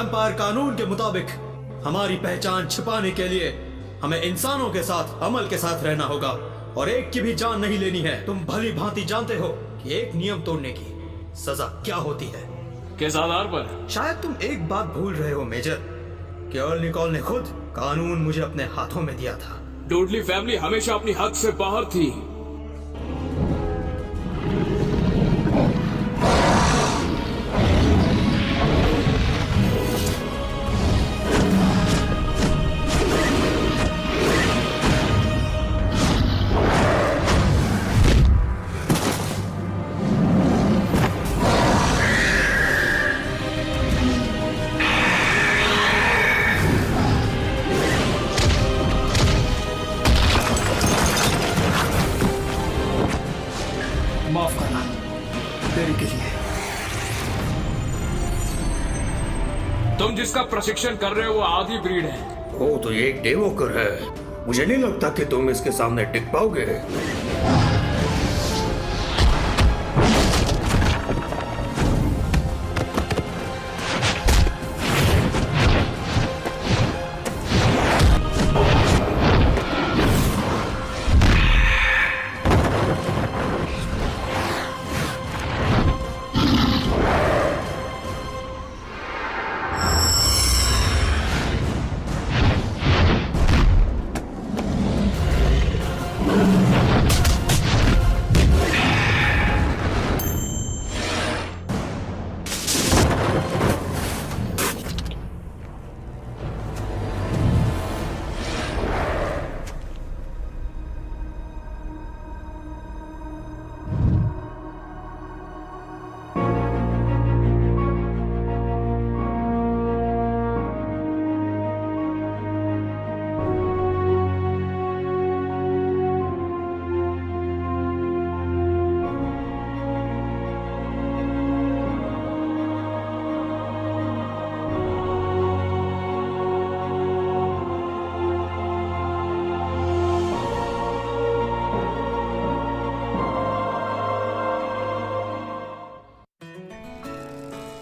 Vampire कानून के मुताबिक हमारी पहचान छिपाने के लिए हमें इंसानों के साथ अमल के साथ रहना होगा और एक की भी जान नहीं लेनी है। तुम भली भांति जानते हो कि एक नियम तोड़ने की सजा क्या होती है। किस आधार पर? शायद तुम एक बात भूल रहे हो मेजर, केवल निकोल ने खुद कानून मुझे अपने हाथों में दिया था। डुडली फैमिली हमेशा अपनी हद से बाहर थी। माफ करना देरी के लिए। तुम जिसका प्रशिक्षण कर रहे हो वो आधी ब्रीड है। वो तो ये एक डेवोकर है, मुझे नहीं लगता कि तुम इसके सामने टिक पाओगे।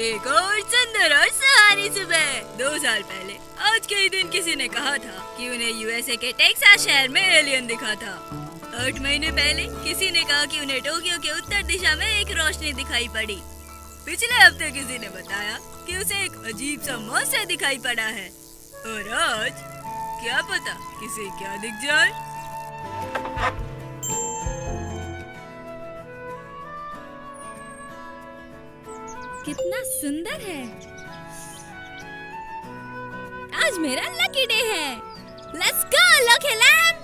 एक और सुंदर और सुहानी सुबह 2 साल पहले आज के ही दिन किसी ने कहा था कि उन्हें यूएसए के टेक्सास शहर में एलियन दिखा था। 8 महीने पहले किसी ने कहा कि उन्हें टोक्यो के उत्तर दिशा में एक रोशनी दिखाई पड़ी। पिछले हफ्ते किसी ने बताया कि उसे एक अजीब सा मॉन्स्टर दिखाई पड़ा है और आज क्या पता किसे क्या दिख जाए। कितना सुंदर है। आज मेरा लकी डे है। Let's go lucky lamp.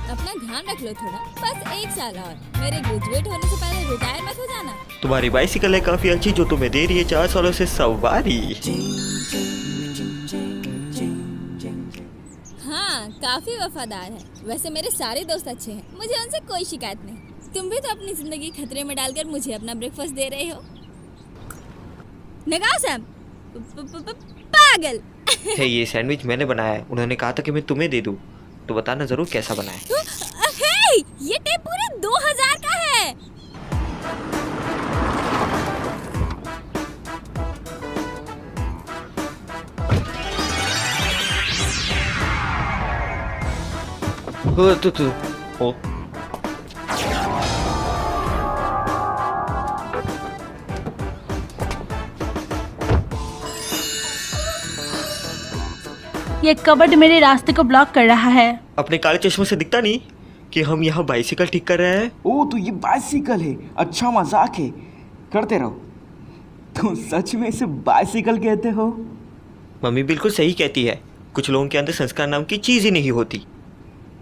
अपना ध्यान रख लो थोड़ा, बस 1 साल और। मेरे ग्रेजुएट होने से पहले रिटायर मत हो जाना। तुम्हारी बाइसिकल है काफी अच्छी जो तुम्हें दे रही है 4 सालों से सवारी। हाँ, काफी वफादार है। वैसे मेरे सारे दोस्त अच्छे हैं, मुझे उनसे कोई शिकायत नहीं। तुम भी तो अपनी जिंदगी खतरे में डालकर मुझे अपना ब्रेकफास्ट दे रहे हो। नगाओ सैम, पागल। है ये सैंडविच मैंने बनाया है। उन्होंने कहा था कि मैं तुम्हें दे दूं, तो बताना जरूर कैसा बना है। हे, ये टेप पूरे 2000 का है। ओ ये कबर्ड मेरे रास्ते को ब्लॉक कर रहा है। अपने काले चश्मों से दिखता नहीं कि हम यहाँ बाइसिकल ठीक कर रहे हैं। ओ तो ये बाइसिकल है, अच्छा मजाक है, करते रहो। तुम सच में इसे बाइसिकल कहते हो? मम्मी बिल्कुल सही कहती है, कुछ लोगों के अंदर संस्कार नाम की चीज ही नहीं होती।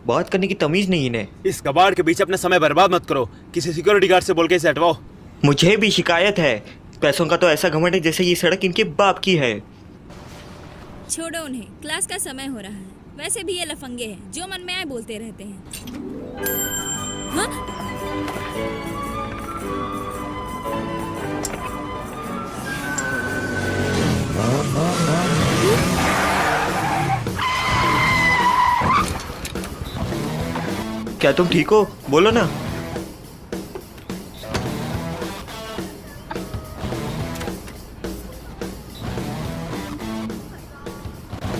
बात करने की तमीज नहीं इन्हें। इस कबाड़ के बीच अपना समय बर्बाद मत करो, किसी सिक्योरिटी गार्ड से बोल के इसे हटवाओ। मुझे भी शिकायत है, पैसों का तो ऐसा घमंड है जैसे ये सड़क इनके बाप की है। छोड़ो उन्हें, क्लास का समय हो रहा है। वैसे भी ये लफंगे हैं, जो मन में आए बोलते रहते हैं। हाँ? क्या तुम ठीक हो? बोलो ना।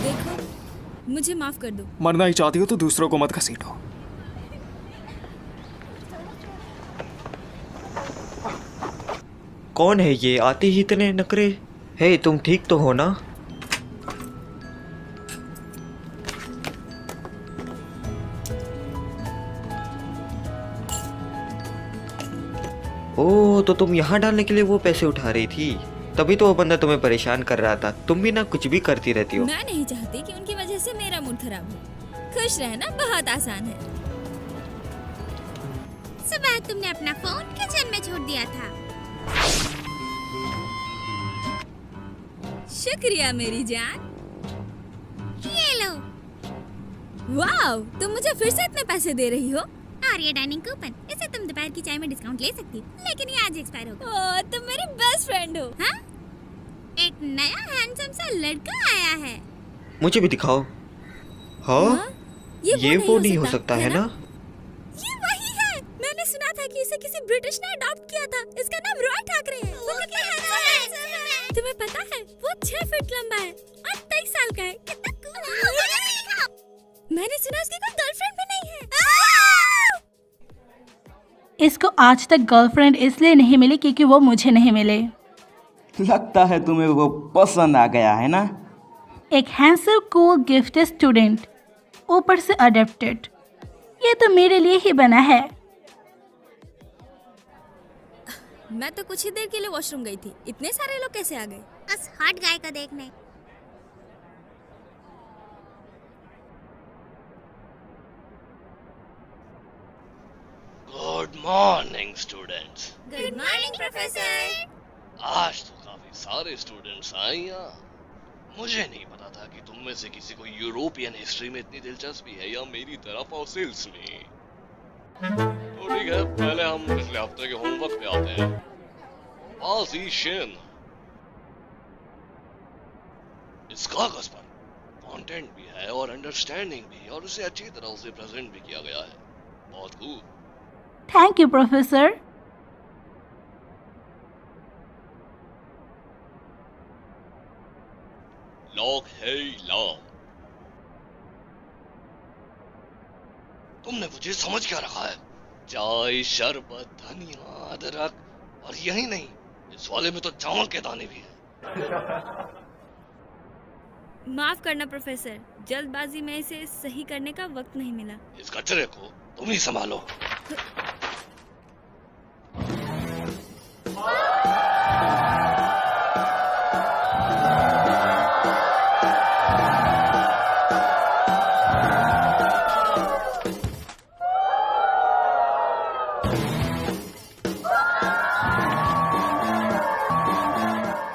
देखो, मुझे माफ कर दो। मरना ही चाहती हो तो दूसरों को मत घसीटो। कौन है ये? आते ही इतने नखरे। हे, तुम ठीक तो हो ना? ओह, तो तुम यहाँ डालने के लिए वो पैसे उठा रही थी, तभी तो वो बंदा तुम्हें परेशान कर रहा था। तुम भी ना कुछ भी करती रहती हो। मैं नहीं चाहती कि उनकी वजह से मेरा मूड खराब हो। खुश रहना बहुत आसान है। सुबह तुमने अपना फोन किचन में छोड़ दिया था। शुक्रिया मेरी जान। ये लो। वाओ, तुम मुझे फिर से इतने पैसे दे रही हो? और ये डाइनिंग कूपन, इसे तुम दोपहर की चाय में डिस्काउंट ले सकती हो, लेकिन ये आज एक्सपायर होगा। ओह, तुम मेरी बेस्ट फ्रेंड हो। हाँ? एक नया हैंडसम सा लड़का आया है। मुझे भी दिखाओ। हाँ, हाँ? ये वो नहीं हो सकता है ना? ये वही है। मैंने सुना था कि इसे किसी ब्रिटिश ने अडॉप्ट किया था। इसका नाम रॉय ठाकरे है। वो कितना हैंडसम है। तुम्हें पता है वो 6 फीट लंबा है और 23 साल का है। कितना कूल है। मैंने सुना उसकी कोई गर्लफ्रेंड भी नहीं है। इसको आज तक गर्लफ्रेंड इसलिए नहीं मिली क्योंकि वो मुझे नहीं मिले। लगता है तुम्हें वो पसंद आ गया है ना? एक हैंडसम कूल गिफ्टेड स्टूडेंट, ऊपर से अडॉप्टेड। ये तो मेरे लिए ही बना है। मैं तो कुछ ही देर के लिए वॉशरूम गई थी। इतने सारे लोग कैसे आ गए? उस हॉट गाय को देखने। Good morning students. Good morning professor. आज तो काफी सारे स्टूडेंट्स आए यहाँ। मुझे नहीं पता था कि तुम में से किसी को यूरोपियन हिस्ट्री में इतनी दिलचस्पी है या मेरी तरह फॉसिल्स में। तो ठीक है, पहले हम पिछले हफ्ते के होमवर्क पे आते हैं। पाजीशन। इस कागज पर कंटेंट भी है और अंडरस्टैंडिंग भी, और उसे अच्छी तरह से प्रेजेंट भी किया गया है। बहुत खूब। Thank you professor. लॉक है लॉक। तुमने मुझे समझ क्या रखा है? चाय, शरबत, धनिया, अदरक, और यही नहीं, इस वाले में तो चावल के दाने भी हैं। माफ करना प्रोफेसर, जल्दबाजी में इसे सही करने का वक्त नहीं मिला। इस कचरे को तुम ही संभालो।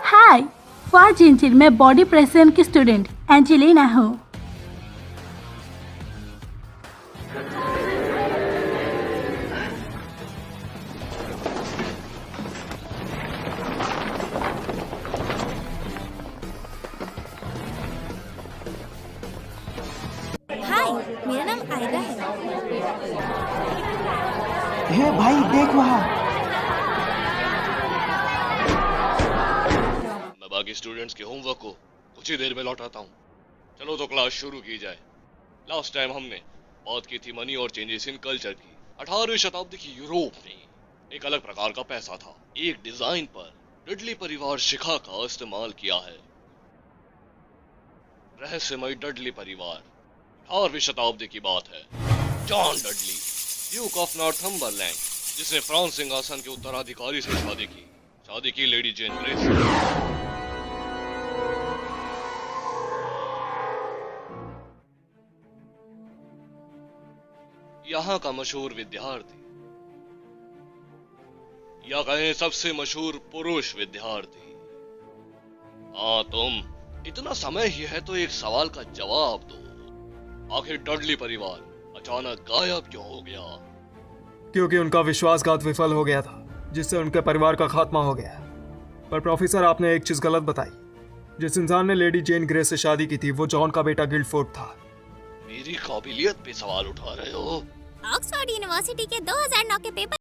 हाय, फाजिंचिल, मैं बॉडी प्रेजेंट की स्टूडेंट एंजेलिना हूँ। हाय, मेरा नाम आयरा है। हे भाई, देख वहाँ। मैं बाकी स्टूडेंट्स के होमवर्क को कुछ ही देर में लौटाता हूँ। चलो तो क्लास शुरू की जाए। लास्ट टाइम हमने बात की थी मनी और चेंजेस इन कल्चर की। 18वीं शताब्दी की यूरोप में एक अलग प्रकार का पैसा था। एक डिजाइन पर डडली परिवार शिखा का इस्तेमाल किया है। रहस्यमय डडली परिवार। 18वीं शताब्दी की बात है। John Dudley, Duke of Northumberland, जिसने फ्रांस सिंहासन के उत्तराधिकारी से शादी की लेडी जेन ग्रेस। यहाँ का मशहूर विद्यार्थी, या कहें सबसे मशहूर पुरुष विद्यार्थी। हाँ तुम, इतना समय ही है तो एक सवाल का जवाब दो। आखिर डडली परिवार अचानक गायब क्यों हो गया? क्योंकि उनका विश्वासघात विफल हो गया था, जिससे उनके परिवार का खात्मा हो गया। पर प्रोफेसर, आपने एक चीज गलत बताई। जिस इंसान ने लेडी जेन ग्रे से शादी की थी वो जॉन का बेटा गिल्डफोर्ड था। मेरी काबिलियत पे सवाल उठा रहे हो? ऑक्सफोर्ड यूनिवर्सिटी के 2009 के पेपर